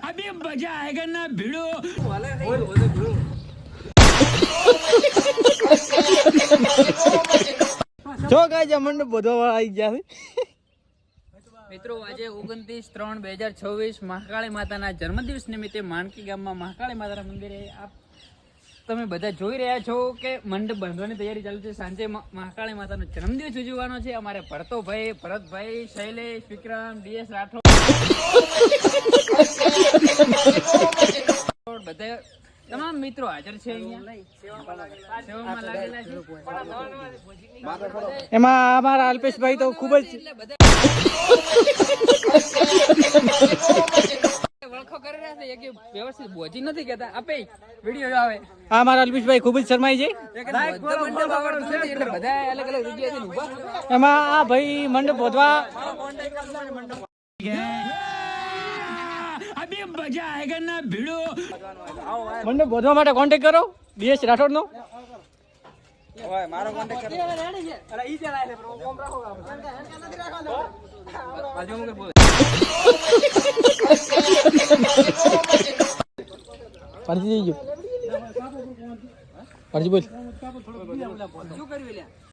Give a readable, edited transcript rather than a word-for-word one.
अभी मजा आएगा ना भिड़ो। જો ગાય મંડપ બધો આવી ગયા છે મિત્રો આજે 29/3/2026 મહાકાળી માતાના જન્મદિવસ નિમિત્તે માનકી ગામમાં મહાકાળી માતાના મંદિરે આપ તમે બધા જોઈ રહ્યા છો કે મંડપ બાંધવાની તૈયારી ચાલુ છે. સાંજે મહાકાળી માતાનો જન્મદિવસ ઉજવવાનો છે. અમારે ભરતોભાઈ, ભરતભાઈ, શૈલેષ, વિક્રમ, ડીએસ રાઠોડ બધા તમામ મિત્રો હાજર છે. અહીંયા સેવામાં લાગેલા છે. એમાં અમારા અલ્પેશભાઈ તો ખૂબ જ વળખો કરી રહ્યા છે કે વ્યવસ્થિત બોજી નથી કહેતા. આપે વિડીયો આવે આ અમારા અલ્પેશભાઈ ખૂબ જ શરમાઈ છે. બધા અલગ અલગ જગ્યાએથી ઊભા. એમાં આ ભાઈ મંડપ બોધવા अभी मजा आएगा ना भिड़ो। મંડપ બોધવા માટે કોન્ટેક્ટ કરો ડીએસ રાઠોડ નો. મારો કોન્ટેક્ટ કરો. પરજી જઈજો. પરજી બોલ. શું કર્યું લ્યા?